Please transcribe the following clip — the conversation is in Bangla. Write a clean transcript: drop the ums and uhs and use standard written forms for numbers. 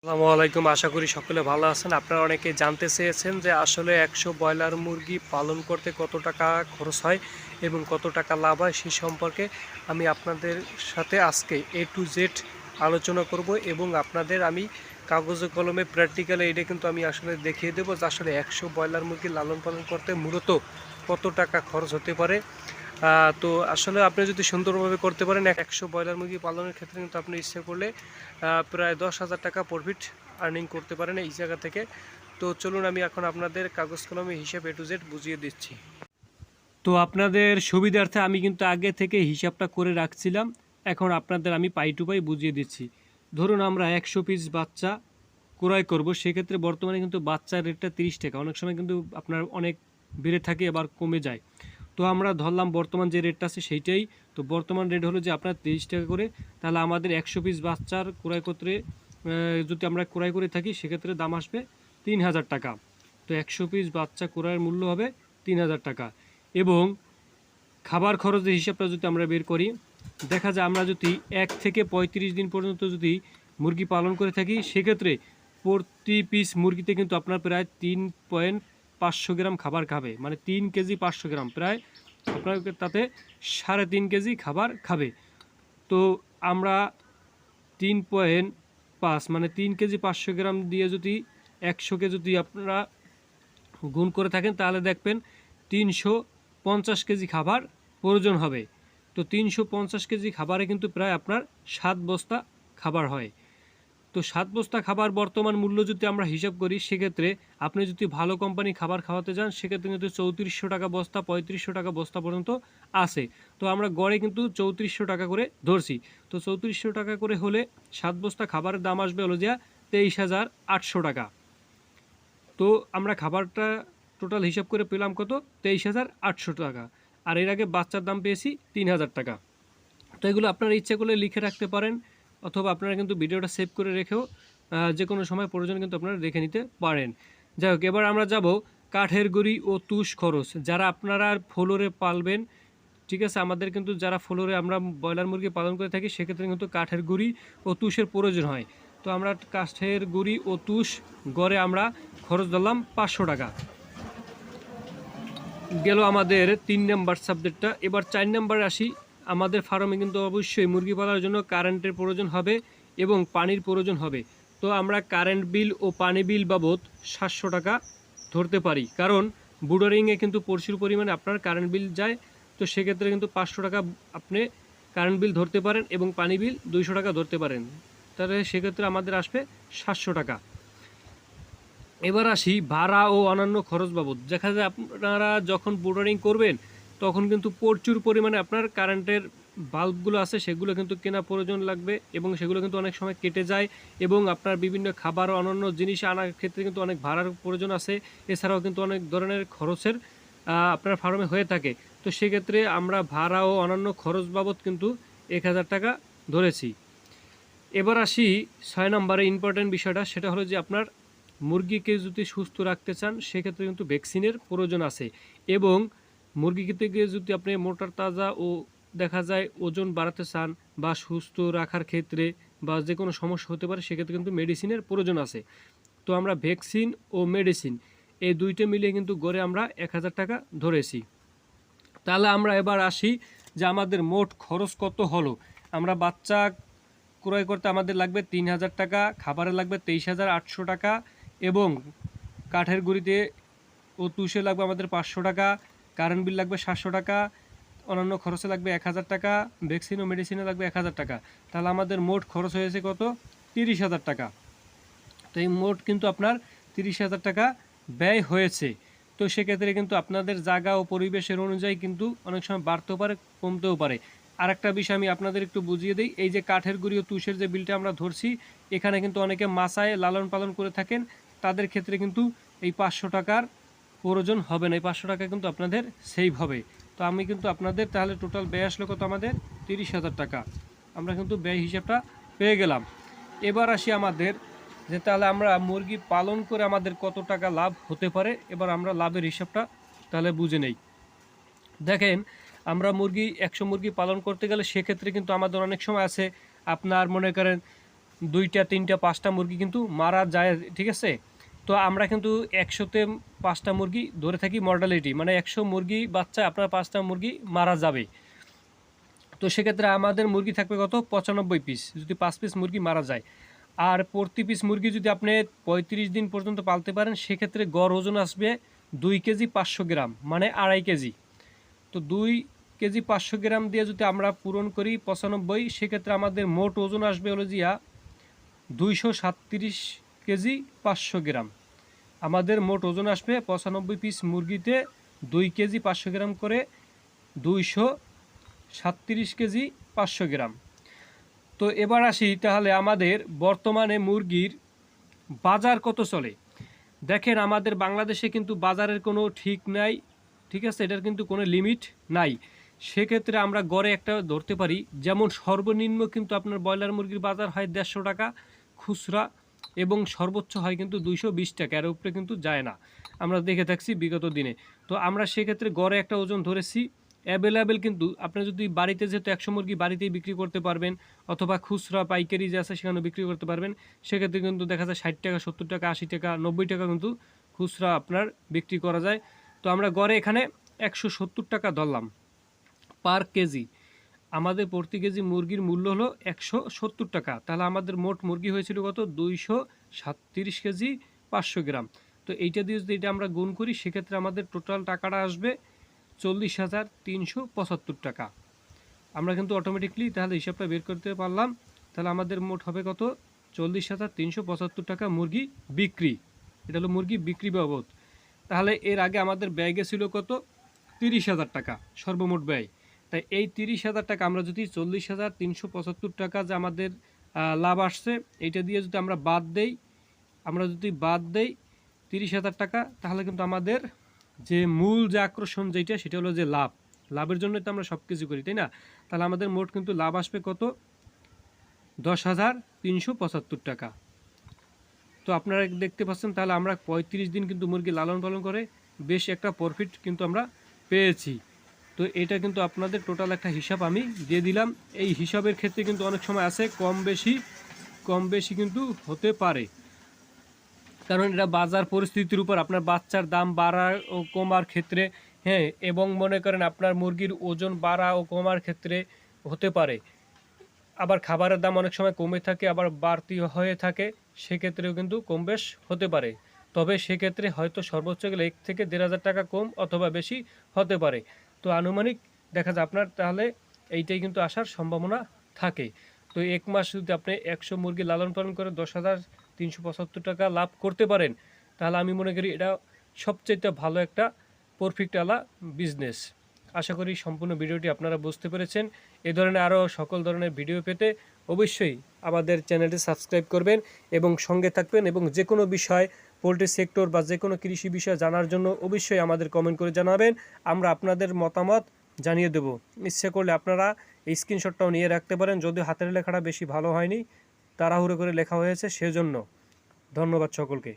আসসালামু আলাইকুম। আশা করি সকলে ভালো আছেন। আপনারা অনেকে জানতে চেয়েছেন যে আসলে 100 ব্রয়লার মুরগি পালন করতে কত টাকা খরচ হয় এবং কত টাকা লাভ হয় সেই সম্পর্কে আমি আপনাদের সাথে আজকে A to Z আলোচনা করব এবং আপনাদের আমি কাগজে কলমে প্র্যাকটিক্যালি এটা কিন্তু আমি আসলে দেখিয়ে দেবো যে আসলে 100 ব্রয়লার মুরগি লালন পালন করতে মূলত কত টাকা খরচ হতে পারে। তো আসলে আপনি যদি সুন্দরভাবে করতে পারেন 100 ব্রয়লার মুরগি পালনের ক্ষেত্রে কিন্তু আপনি ইচ্ছে করলে প্রায় 10,000 টাকা প্রফিট আর্নিং করতে পারেন এই জায়গা থেকে। তো চলুন আমি এখন আপনাদের কাগজ কলমে হিসাব A to Z বুঝিয়ে দিচ্ছি। তো আপনাদের সুবিধার্থে আমি কিন্তু আগে থেকে হিসাবটা করে রাখছিলাম, এখন আপনাদের আমি পাই টু পাই বুঝিয়ে দিচ্ছি। ধরুন আমরা 100 পিস বাচ্চা ক্রয় করব, সেক্ষেত্রে বর্তমানে কিন্তু বাচ্চার রেটটা 30 টাকা, অনেক সময় কিন্তু আপনার অনেক বেড়ে থাকে আবার কমে যায়। তো আমরা ধরলাম বর্তমান যে রেটটা আছে সেইটাই। তো বর্তমান রেট হলো যে আপনার 30 টাকা করে। তাহলে আমাদের 100 পিস বাচ্চার ক্রয় করতে যদি আমরা ক্রয় করে থাকি সেক্ষেত্রে দাম আসবে 3,000 টাকা। তো 100 পিস বাচ্চা ক্রয়ের মূল্য হবে 3,000 টাকা। এবং খাবার খরচের হিসাবটা যদি আমরা বের করি, দেখা যায় আমরা যদি 1 থেকে 35 দিন পর্যন্ত যদি মুরগি পালন করে থাকি সেক্ষেত্রে প্রতি পিস মুরগিতে কিন্তু আপনার প্রায় 3.5 গ্রাম খাবার খাবে, মানে 3 কেজি 500 গ্রাম, প্রায় আপনার তাতে 3.5 কেজি খাবার খাবে। তো আমরা 3.5 মানে 3 কেজি 500 গ্রাম দিয়ে যদি 100কে যদি আপনারা গুণ করে থাকেন তাহলে দেখবেন 350 কেজি খাবার প্রয়োজন হবে। তো 350 কেজি খাবারে কিন্তু প্রায় আপনার 7 বস্তা খাবার হয়। তো 7 বস্তা খাবার বর্তমান মূল্য যদি আমরা হিসাব করি সেক্ষেত্রে আপনি যদি ভালো কোম্পানি খাবার খাওয়াতে যান সেক্ষেত্রে কিন্তু 3400 টাকা বস্তা, 3500 টাকা বস্তা পর্যন্ত আছে। তো আমরা গড়ে কিন্তু 3400 টাকা করে ধরছি। তো 3400 টাকা করে হলে 7 বস্তা খাবারের দাম আসবে হলো যে 23,800 টাকা। তো আমরা খাবারটা টোটাল হিসাব করে পেলাম কত, 23,800 টাকা। আর এর আগে বাচ্চার দাম পেয়েছি 3,000 টাকা। তো এগুলো আপনারা ইচ্ছে করলে লিখে রাখতে পারেন, অথবা আপনারা কিন্তু ভিডিওটা সেভ করে রেখেও যে কোনো সময় প্রয়োজন কিন্তু আপনারা দেখে নিতে পারেন। যাই হোক, এবার আমরা যাব কাঠের গুঁড়ি ও তুষ খরচ। যারা আপনারা ফ্লোরে পালবেন, ঠিক আছে, আমাদের কিন্তু যারা ফ্লোরে আমরা ব্রয়লার মুরগি পালন করে থাকি সেক্ষেত্রে কিন্তু কাঠের গুঁড়ি ও তুষের প্রয়োজন হয়। তো আমরা কাঠের গুঁড়ি ও তুষ গড়ে আমরা খরচ ধরলাম 500 টাকা। গেল আমাদের 3 নাম্বার সাবজেক্টটা। এবার 4 নাম্বারে আসি। আমাদের ফার্মে কিন্তু অবশ্যই মুরগি পালার জন্য কারেন্টের প্রয়োজন হবে এবং পানির প্রয়োজন হবে। তো আমরা কারেন্ট বিল ও পানি বিল বাবদ 700 টাকা ধরতে পারি, কারণ বুডারিংয়ে কিন্তু প্রচুর পরিমাণে আপনার কারেন্ট বিল যায়। তো সেক্ষেত্রে কিন্তু 500 টাকা আপনি কারেন্ট বিল ধরতে পারেন এবং পানি বিল 200 টাকা ধরতে পারেন। তাহলে সেক্ষেত্রে আমাদের আসবে 700 টাকা। এবার আসি ভাড়া ও অন্যান্য খরচ বাবদ। দেখা যায় আপনারা যখন বোর্ডারিং করবেন তখন কিন্তু প্রচুর পরিমাণে আপনার কারেন্টের বাল্বগুলো আছে সেগুলো কিন্তু কেনা প্রয়োজন লাগবে এবং সেগুলো কিন্তু অনেক সময় কেটে যায় এবং আপনার বিভিন্ন খাবার ও অন্যান্য জিনিস আনার ক্ষেত্রে কিন্তু অনেক ভাড়ার প্রয়োজন আছে। এছাড়াও কিন্তু অনেক ধরনের খরচের আপনার ফার্মে হয়ে থাকে। তো সেক্ষেত্রে আমরা ভাড়া ও অন্যান্য খরচ বাবদ কিন্তু 1,000 টাকা ধরেছি। এবার আসি 6 নম্বরে ইম্পর্টেন্ট বিষয়টা, সেটা হলো যে আপনার মুরগিকে যদি সুস্থ রাখতে চান সেক্ষেত্রে কিন্তু ভ্যাকসিনের প্রয়োজন আছে এবং মুরগিকে যদি আপনি মোটার তাজা ও দেখা যায় ওজন বাড়াতে চান বা সুস্থ রাখার ক্ষেত্রে বা যে কোনো সমস্যা হতে পারে সেক্ষেত্রে কিন্তু মেডিসিনের প্রয়োজন আছে। তো আমরা ভ্যাকসিন ও মেডিসিন এই দুইটা মিলিয়ে কিন্তু গড়ে আমরা 1,000 টাকা ধরেছি। তাহলে আমরা এবার আসি যে আমাদের মোট খরচ কত হলো। আমরা বাচ্চা ক্রয় করতে আমাদের লাগবে 3,000 টাকা, খাবারে লাগবে 23,800 টাকা এবং কাঠের গুঁড়িতে ও তুষে লাগবে আমাদের 500 টাকা, কারেন্ট বিল লাগবে 700 টাকা, অন্যান্য খরচে লাগবে 1,000 টাকা, ভ্যাকসিন ও মেডিসিনে লাগবে 1,000 টাকা। তাহলে আমাদের মোট খরচ হয়েছে কত, 30,000 টাকা। তো এই মোট কিন্তু আপনার 30,000 টাকা ব্যয় হয়েছে। তো সেক্ষেত্রে কিন্তু আপনাদের জায়গা ও পরিবেশের অনুযায়ী কিন্তু অনেক সময় বাড়তেও পারে, কমতেও পারে। আরেকটা বিষয় আমি আপনাদের একটু বুঝিয়ে দিই, এই যে কাঠের গুঁড়ি ও তুষের যে বিলটা আমরা ধরছি, এখানে কিন্তু অনেকে মাছায় লালন পালন করে থাকেন, তাদের ক্ষেত্রে কিন্তু এই 500 টাকার প্রয়োজন হবে না। এই 500 টাকা কিন্তু আপনাদের সেভ হবে। তো আমি কিন্তু আপনাদের তাহলে টোটাল ব্যয় আসলো কত, আমাদের 30,000 টাকা। আমরা কিন্তু ব্যয় হিসাবটা পেয়ে গেলাম। এবার আসি আমাদের যে তাহলে আমরা মুরগি পালন করে আমাদের কত টাকা লাভ হতে পারে। এবার আমরা লাভের হিসাবটা তাহলে বুঝে নেই। দেখেন, আমরা 100 মুরগি পালন করতে গেলে সেক্ষেত্রে কিন্তু আমাদের অনেক সময় আছে, আপনার মনে করেন 2টা 3টা 5টা মুরগি কিন্তু মারা যায়, ঠিক আছে। তো আমরা কিন্তু 100তে 5টা মুরগি ধরে থাকি মর্টালিটি, মানে 100 মুরগি বাচ্চা আপনার 5টা মুরগি মারা যাবে। তো সেক্ষেত্রে আমাদের মুরগি থাকবে কত 95 পিস, যদি 5 পিস মুরগি মারা যায়। আর প্রতি পিস মুরগি যদি আপনি 35 দিন পর্যন্ত পালতে পারেন, সেক্ষেত্রে গড় ওজন আসবে 2 কেজি 500 গ্রাম, মানে 2.5 কেজি। তো 2 কেজি 500 গ্রাম দিয়ে যদি আমরা পূরণ করি 95, সেক্ষেত্রে আমাদের মোট ওজন আসবে হলো জিয়া 237 কেজি 500 গ্রাম। আমাদের মোট ওজন আসবে 95 পিস মুরগিতে 2 কেজি 500 গ্রাম করে 237 কেজি 500 গ্রাম। তো এবার আসি তাহলে আমাদের বর্তমানে মুরগির বাজার কত চলে। দেখেন আমাদের বাংলাদেশে কিন্তু বাজারের কোনো ঠিক নাই, ঠিক আছে, এটার কিন্তু কোনো লিমিট নাই। সেক্ষেত্রে আমরা গড়ে একটা ধরতে পারি, যেমন সর্বনিম্ন কিন্তু আপনার ব্রয়লার মুরগির বাজার হয় 150 টাকা খুচরা, এবং সর্বোচ্চ হয় কিন্তু 220 টাকা, এর উপরে কিন্তু যায় না, আমরা দেখে থাকছি বিগত দিনে। তো আমরা সেক্ষেত্রে গড়ে একটা ওজন ধরেছি। অ্যাভেলেবেল কিন্তু আপনি যদি বাড়িতে যেহেতু 100 মুরগি বাড়িতেই বিক্রি করতে পারবেন, অথবা খুচরা পাইকারি যে আছে সেখানেও বিক্রি করতে পারবেন, সেক্ষেত্রে কিন্তু দেখা যায় 60 টাকা 70 টাকা 80 টাকা 90 টাকা কিন্তু খুচরা আপনার বিক্রি করা যায়। তো আমরা গড়ে এখানে 170 টাকা ধরলাম পার কেজি। আমাদের প্রতি কেজি মুরগির মূল্য হলো 170 টাকা। তাহলে আমাদের মোট মুরগি হয়েছিল কত 237 কেজি 500 গ্রাম। তো এইটা দিয়ে যদি এটা আমরা গুণ করি, সেক্ষেত্রে আমাদের টোটাল টাকাটা আসবে 40,375 টাকা। আমরা কিন্তু অটোমেটিকলি তাহলে হিসাবটা বের করতে পারলাম। তাহলে আমাদের মোট হবে কত 40,375 টাকা মুরগি বিক্রি। এটা হলো মুরগি বিক্রি বাবদ। তাহলে এর আগে আমাদের ব্যয় গেছিল কত 30,000 টাকা সর্বমোট ব্যয়। তাই এই 30,000 টাকা আমরা যদি 40,375 টাকা যে আমাদের লাভ আসছে, এইটা দিয়ে যদি আমরা বাদ দেই, 30,000 টাকা, তাহলে কিন্তু আমাদের যে মূল যে আকর্ষণ যেটা সেটা হলো যে লাভের জন্য তো আমরা সব কিছু করি, তাই না। তাহলে আমাদের মোট কিন্তু লাভ আসবে কত 10,375 টাকা। তো আপনারা দেখতে পাচ্ছেন, তাহলে আমরা 35 দিন কিন্তু মুরগি লালন পালন করে বেশ একটা প্রফিট কিন্তু আমরা পেয়েছি। তো এটা কিন্তু আপনাদের টোটাল একটা হিসাব আমি দিয়ে দিলাম। এই হিসাবের ক্ষেত্রে কিন্তু অনেক সময় আছে কম বেশি কিন্তু হতে পারে, কারণ এটা বাজার পরিস্থিতির উপর, আপনার বাচ্চার দাম বাড়া ও কমার ক্ষেত্রে, হ্যাঁ, এবং মনে করেন আপনার মুরগির ওজন বাড়া ও কমার ক্ষেত্রে হতে পারে। আবার খাবারের দাম অনেক সময় কমে থাকে, আবার বাড়তি হয়ে থাকে, সেক্ষেত্রেও কিন্তু কম বেশ হতে পারে। তবে সেক্ষেত্রে হয়তো সর্বোচ্চ গেলে 1 থেকে 1,500 টাকা কম অথবা বেশি হতে পারে। তো আনুমানিক দেখা যায় আপনার তাহলে এইটাই কিন্তু আসার সম্ভাবনা থাকে। তো 1 মাস যদি আপনি 100 মুরগি লালন পালন করে 10,375 টাকা লাভ করতে পারেন, তাহলে আমি মনে করি এটা সবচেয়ে ভালো একটা প্রফিট আলা বিজনেস। আশা করি সম্পূর্ণ ভিডিওটি আপনারা বুঝতে পেরেছেন। এই ধরনের আরও সকল ধরনের ভিডিও পেতে অবশ্যই আমাদের চ্যানেলটি সাবস্ক্রাইব করবেন এবং সঙ্গে থাকবেন, এবং যে কোনো বিষয় পোলট্রি সেক্টর বা যে কোনো কৃষি বিষয় জানার জন্য অবশ্যই আমাদের কমেন্ট করে জানাবেন। আমরা আপনাদের মতামত জানিয়ে দেব। ইচ্ছে করলে আপনারা এই স্ক্রিনশটটাও নিয়ে রাখতে পারেন, যদিও হাতের লেখাটা বেশি ভালো হয়নি, তাড়াহুড়ো করে লেখা হয়েছে সেজন্য। ধন্যবাদ সকলকে।